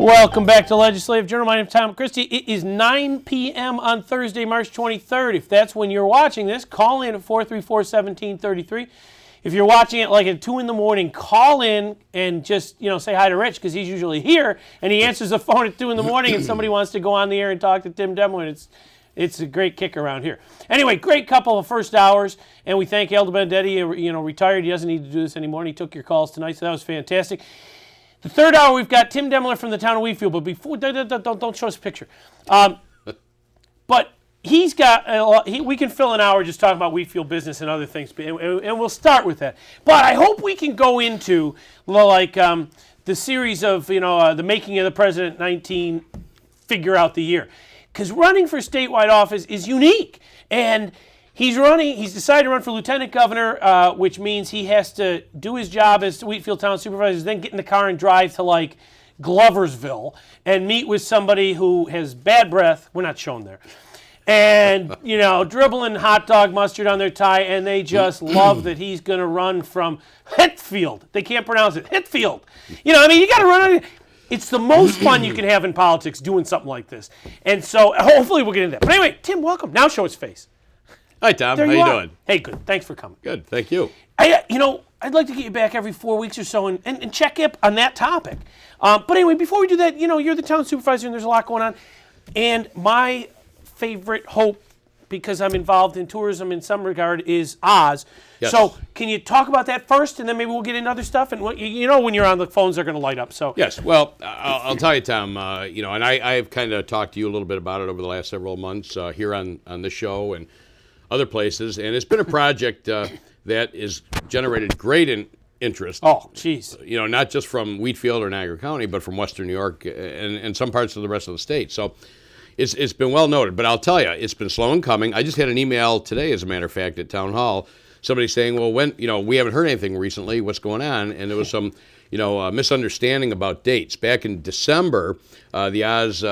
Welcome back to Legislative Journal. My name is Tom Christie. It is 9 p.m. on Thursday, March 23rd. If that's when you're watching this, call in at 434-1733. If you're watching it like at 2 in the morning, call in and just, say hi to Rich because he's usually here and he answers the phone at 2 in the morning and somebody wants to go on the air and talk to Tim Demler. It's a great kick around here. Anyway, great couple of first hours, and we thank Aldo Benedetti, retired. He doesn't need to do this anymore, and he took your calls tonight, so that was fantastic. The third hour, we've got Tim Demler from the town of Wheatfield, but before, don't show us a picture. But he's got, we can fill an hour just talking about Wheatfield business and other things, and we'll start with that. But I hope we can go into, the series of, the making of the President 19, figure out the year. Because running for statewide office is unique. And he's decided to run for lieutenant governor, which means he has to do his job as Wheatfield Town Supervisor, then get in the car and drive to, Gloversville and meet with somebody who has bad breath. We're not shown there. And, dribbling hot dog mustard on their tie, and they just love that he's going to run from Wheatfield. They can't pronounce it. Wheatfield. You got to run on. It's the most fun you can have in politics doing something like this. And so hopefully we'll get into that. But anyway, Tim, welcome. Now show his face. Hi, Tom. How you doing? Hey, good. Thanks for coming. Good. Thank you. I'd like to get you back every 4 weeks or so and check up on that topic. But anyway, before we do that, you're the town supervisor and there's a lot going on. And my favorite hope, because I'm involved in tourism in some regard, is Oz. Yes. So can you talk about that first, and then maybe we'll get into other stuff? And when you're on the phones, they're going to light up. So yes. Well, I'll tell you, Tom. And I've kind of talked to you a little bit about it over the last several months here on this show and other places, and it's been a project that has generated great interest. Oh, geez. Not just from Wheatfield or Niagara County, but from Western New York and some parts of the rest of the state. So. It's been well noted, but I'll tell you, it's been slow in coming. I just had an email today, as a matter of fact, at Town Hall, somebody saying, well, when, we haven't heard anything recently, what's going on? And there was some, misunderstanding about dates. Back in December, the Oz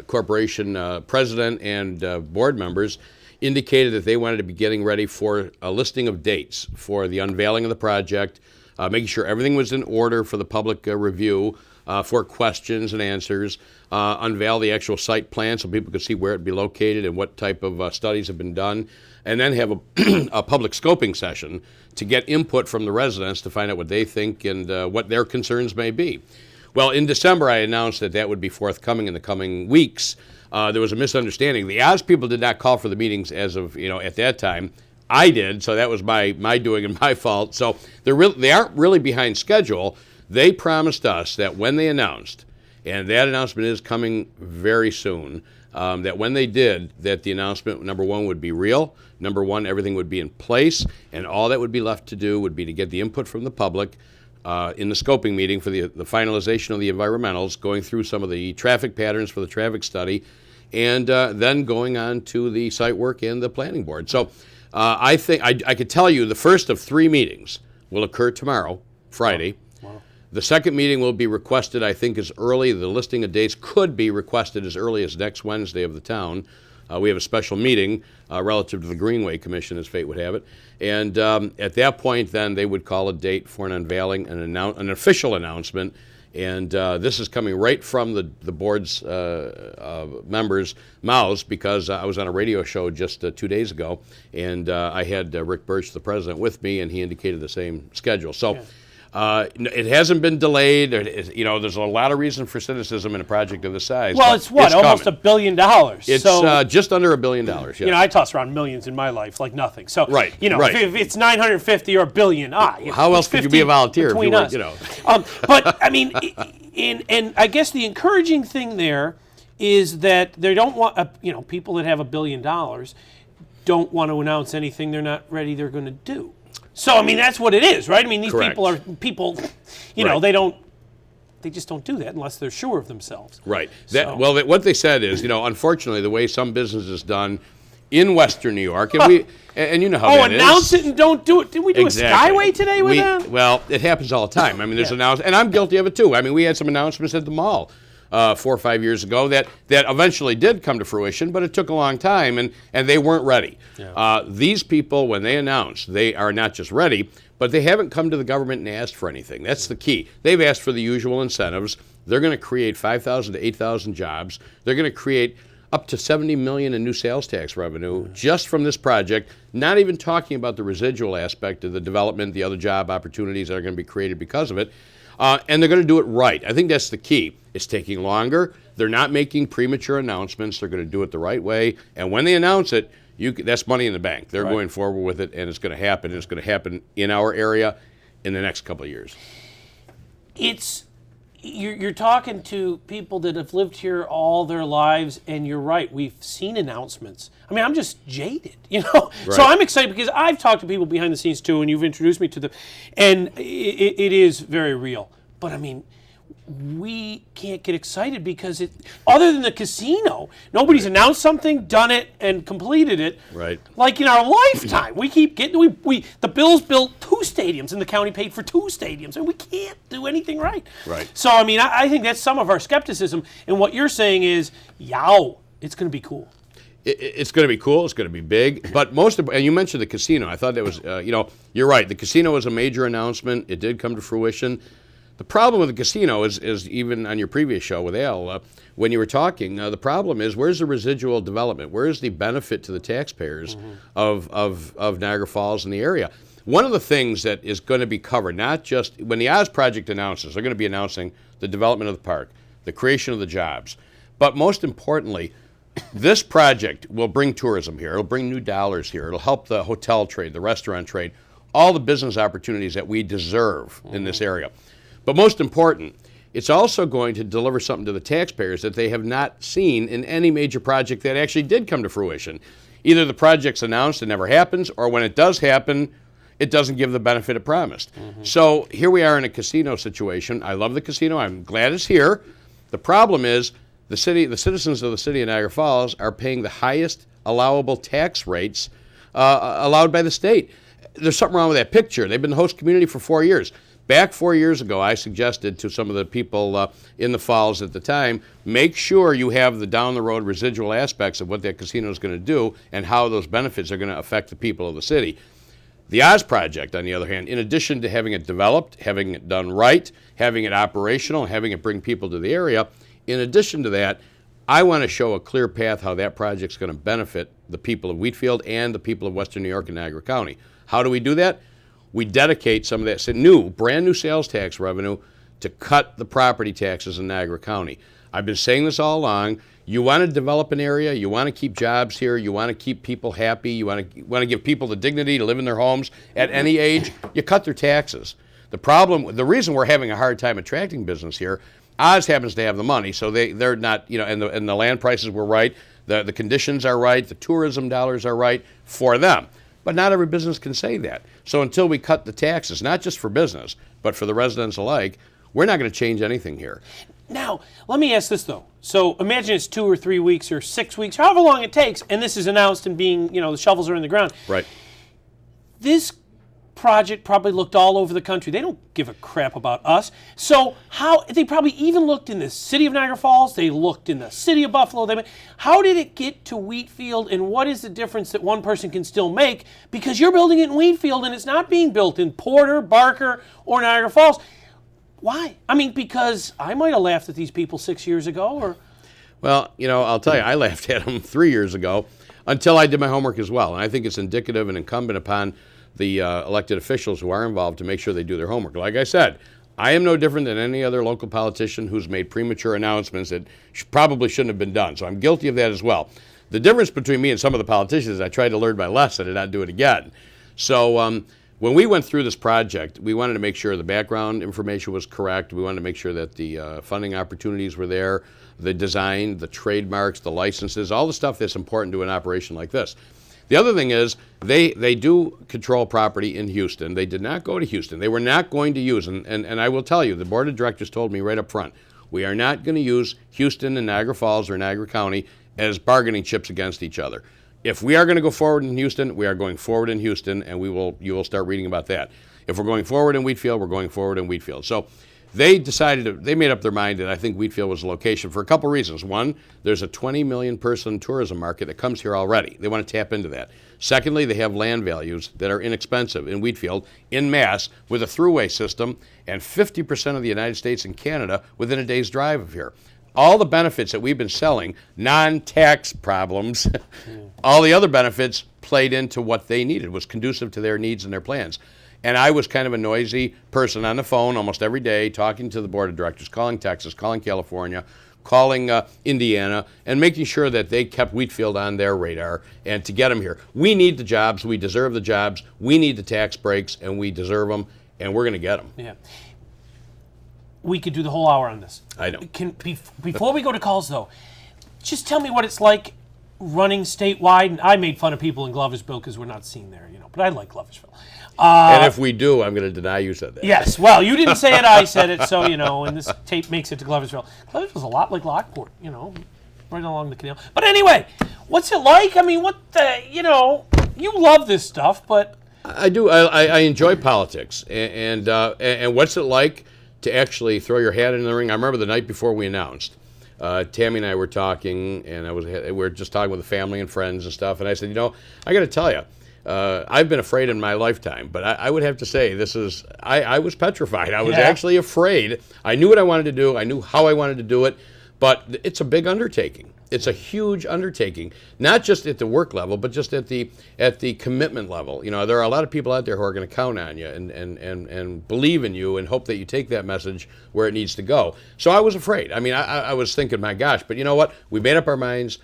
Corporation president and board members indicated that they wanted to be getting ready for a listing of dates for the unveiling of the project, making sure everything was in order for the public review, for questions and answers, unveil the actual site plan so people could see where it'd be located and what type of studies have been done, and then have a public scoping session to get input from the residents to find out what they think and what their concerns may be. Well, in December, I announced that would be forthcoming in the coming weeks. There was a misunderstanding. The Oz people did not call for the meetings as of, at that time. I did, so that was my doing and my fault. So they aren't really behind schedule. They promised us that when they announced, and that announcement is coming very soon, that when they did, that the announcement, number one, would be real, number one, everything would be in place, and all that would be left to do would be to get the input from the public in the scoping meeting for the finalization of the environmentals, going through some of the traffic patterns for the traffic study, and then going on to the site work and the planning board. So I think I could tell you the first of 3 meetings will occur tomorrow, Friday. Wow. The second meeting will be requested, I think, as early. The listing of dates could be requested as early as next Wednesday of the town. We have a special meeting relative to the Greenway Commission, as fate would have it. And at that point, then, they would call a date for an unveiling, an official announcement. And this is coming right from the board's members' mouths, because I was on a radio show just 2 days ago, and I had Rick Birch, the president, with me, and he indicated the same schedule. So. Yeah. It hasn't been delayed. There's a lot of reason for cynicism in a project of this size. Well, it's almost $1 billion. It's just under $1 billion. Yes. I toss around millions in my life like nothing. So, right. If it's 950 or $1 billion, how else could you be a volunteer if you weren't, But I mean, and I guess the encouraging thing there is that they don't want, people that have $1 billion don't want to announce anything they're not ready they're going to do. So, I mean, that's what it is, right? I mean, these Correct. people, Right. they just don't do that unless they're sure of themselves. Right. Well, what they said is, unfortunately, the way some business is done in Western New York, and you know how that is. Announce it and don't do it. Did we do Exactly. a Skyway today with that? Well, it happens all the time. I mean, there's announcements, and I'm guilty of it too. I mean, we had some announcements at the mall 4 or 5 years ago that eventually did come to fruition, but it took a long time, and they weren't ready. Yeah. These people, when they announce, they are not just ready, but they haven't come to the government and asked for anything. That's the key. They've asked for the usual incentives, They're going to create 5,000 to 8,000 jobs. They're going to create up to $70 million in new sales tax revenue just from this project, not even talking about the residual aspect of the development, the other job opportunities that are going to be created because of it. And they're going to do it right. I think that's the key. It's taking longer. They're not making premature announcements. They're going to do it the right way. And when they announce it, that's money in the bank. They're going forward with it, and it's going to happen. It's going to happen in our area in the next couple of years. You're talking to people that have lived here all their lives, and you're right. We've seen announcements. I mean, I'm just jaded, you know? Right. So I'm excited because I've talked to people behind the scenes too, and you've introduced me to them, and it is very real. But I mean, we can't get excited because other than the casino, nobody's announced something, done it, and completed it. Right. Like in our lifetime, we keep getting the Bills built 2 stadiums, and the county paid for 2 stadiums, and we can't do anything right. Right. So I mean, I think that's some of our skepticism, and what you're saying is, yow, it's going to be cool. It's going to be cool. It's going to be big. But and you mentioned the casino. I thought that was, you're right. The casino was a major announcement. It did come to fruition. The problem with the casino is even on your previous show with Al, when you were talking, the problem is where's the residual development? Where's the benefit to the taxpayers of Niagara Falls and the area? One of the things that is going to be covered, not just when the Oz project announces, they're going to be announcing the development of the park, the creation of the jobs. But most importantly, this project will bring tourism here. It'll bring new dollars here. It'll help the hotel trade, the restaurant trade, all the business opportunities that we deserve in this area. But most important, it's also going to deliver something to the taxpayers that they have not seen in any major project that actually did come to fruition. Either the project's announced and never happens, or when it does happen, it doesn't give the benefit it promised. So here we are in a casino situation. I love the casino. I'm glad it's here. The problem is the citizens of the city of Niagara Falls are paying the highest allowable tax rates allowed by the state. There's something wrong with that picture. They've been the host community for 4 years. Back 4 years ago, I suggested to some of the people in the Falls at the time, make sure you have the down-the-road residual aspects of what that casino is going to do and how those benefits are going to affect the people of the city. The Oz project, on the other hand, in addition to having it developed, having it done right, having it operational, having it bring people to the area, in addition to that, I want to show a clear path how that project's going to benefit the people of Wheatfield and the people of Western New York and Niagara County. How do we do that? We dedicate some of that brand new sales tax revenue to cut the property taxes in Niagara County. I've been saying this all along. You want to develop an area, you want to keep jobs here, you want to keep people happy, you want to give people the dignity to live in their homes at any age, you cut their taxes. The reason we're having a hard time attracting business here, Oz happens to have the money, so they're not, and the land prices were right, the conditions are right, the tourism dollars are right for them. But not every business can say that. So until we cut the taxes, not just for business, but for the residents alike, we're not going to change anything here. Now, let me ask this, though. So imagine it's 2 or 3 weeks or 6 weeks, however long it takes, and this is announced and the shovels are in the ground. Right. This project probably looked all over the country. They don't give a crap about us. So they probably even looked in the city of Niagara Falls. They looked in the city of Buffalo. How did it get to Wheatfield, and what is the difference that one person can still make? Because you're building it in Wheatfield, and it's not being built in Porter, Barker, or Niagara Falls. Why? I mean, because I might have laughed at these people 6 years ago. Or Well, I'll tell you, I laughed at them 3 years ago until I did my homework as well. And I think it's indicative and incumbent upon the elected officials who are involved to make sure they do their homework. Like I said, I am no different than any other local politician who's made premature announcements that probably shouldn't have been done. So I'm guilty of that as well. The difference between me and some of the politicians is I tried to learn my lesson and not do it again. So when we went through this project, we wanted to make sure the background information was correct. We wanted to make sure that the funding opportunities were there, the design, the trademarks, the licenses, all the stuff that's important to an operation like this. The other thing is they do control property in Houston. They did not go to Houston. They were not going to use, and I will tell you, the board of directors told me right up front, we are not going to use Houston and Niagara Falls or Niagara County as bargaining chips against each other. If we are going to go forward in Houston, we are going forward in Houston, and you will start reading about that. If we're going forward in Wheatfield, we're going forward in Wheatfield. So they made up their mind that I think Wheatfield was the location for a couple reasons. One, there's a 20 million person tourism market that comes here already. They want to tap into that. Secondly, they have land values that are inexpensive in Wheatfield, in mass, with a throughway system, and 50% of the United States and Canada within a day's drive of here. All the benefits that we've been selling, non-tax problems, all the other benefits played into what they needed, was conducive to their needs and their plans. And I was kind of a noisy person on the phone almost every day, talking to the board of directors, calling Texas, calling California, calling Indiana, and making sure that they kept Wheatfield on their radar and to get them here. We need the jobs. We deserve the jobs. We need the tax breaks, and we deserve them, and we're going to get them. Yeah. We could do the whole hour on this. I know. Before we go to calls, though, just tell me what it's like running statewide. And I made fun of people in Gloversville because we're not seen there, but I like Gloversville. And if we do, I'm going to deny you said that. Yes, well, you didn't say it, I said it, so, and this tape makes it to Gloversville. Gloversville's a lot like Lockport, right along the canal. But anyway, what's it like? I mean, you love this stuff, but... I do. I enjoy politics. And what's it like to actually throw your hat in the ring? I remember the night before we announced, Tammy and I were talking, and we were just talking with the family and friends and stuff, and I said, I got to tell you, I've been afraid in my lifetime, but I would have to say I was petrified. I was actually afraid. I knew what I wanted to do. I knew how I wanted to do it, but it's a big undertaking. It's a huge undertaking, not just at the work level, but just at the commitment level. There are a lot of people out there who are going to count on you and believe in you and hope that you take that message where it needs to go. So I was afraid. I mean, I was thinking, my gosh, but you know what? We made up our minds.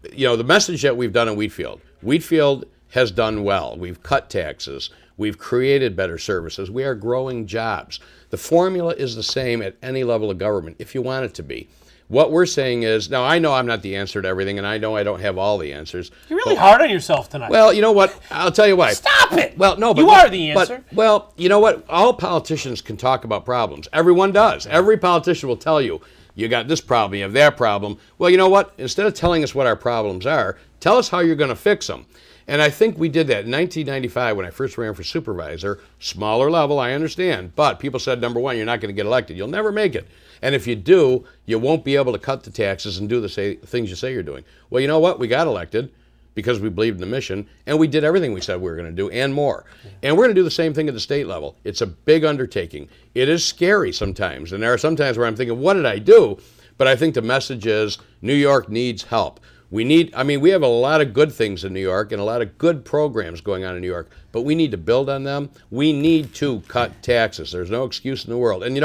The message that we've done in Wheatfield has done well. We've cut taxes. We've created better services. We are growing jobs. The formula is the same at any level of government if you want it to be. What we're saying is, now I know I'm not the answer to everything, and I know I don't have all the answers. You're really hard on yourself tonight. Well, you know what? I'll tell you why. Stop it! Well, no, but you are the answer. Well, you know what? All politicians can talk about problems. Everyone does. Every politician will tell you, you got this problem, you have that problem. Well, you know what? Instead of telling us what our problems are, tell us how you're going to fix them. And I think we did that in 1995 when I first ran for supervisor. Smaller level, I understand. But people said, number one, you're not going to get elected. You'll never make it. And if you do, you won't be able to cut the taxes and do the things you say you're doing. Well, you know what? We got elected because we believed in the mission, and we did everything we said we were going to do and more. And we're going to do the same thing at the state level. It's a big undertaking. It is scary sometimes. And there are some times where I'm thinking, what did I do? But I think the message is New York needs help. We have a lot of good things in New York and a lot of good programs going on in New York, but we need to build on them. We need to cut taxes. There's no excuse in the world. And,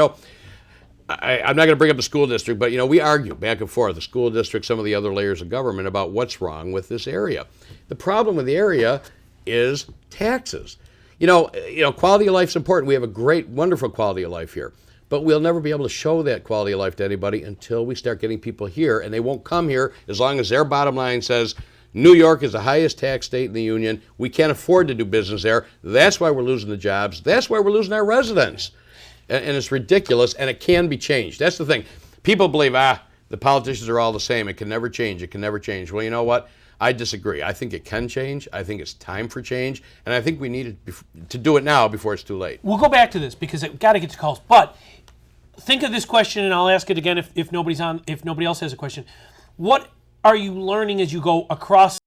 I'm not going to bring up the school district, but, we argue back and forth, the school district, some of the other layers of government, about what's wrong with this area. The problem with the area is taxes. Quality of life's important. We have a great, wonderful quality of life here. But we'll never be able to show that quality of life to anybody until we start getting people here, and they won't come here as long as their bottom line says, New York is the highest tax state in the union. We can't afford to do business there. That's why we're losing the jobs. That's why we're losing our residents. And it's ridiculous, and it can be changed. That's the thing. People believe, the politicians are all the same. It can never change. It can never change. Well, you know what? I disagree. I think it can change. I think it's time for change, and I think we need to do it now before it's too late. We'll go back to this because I've got to get to calls. But think of this question, and I'll ask it again if nobody else has a question. What are you learning as you go across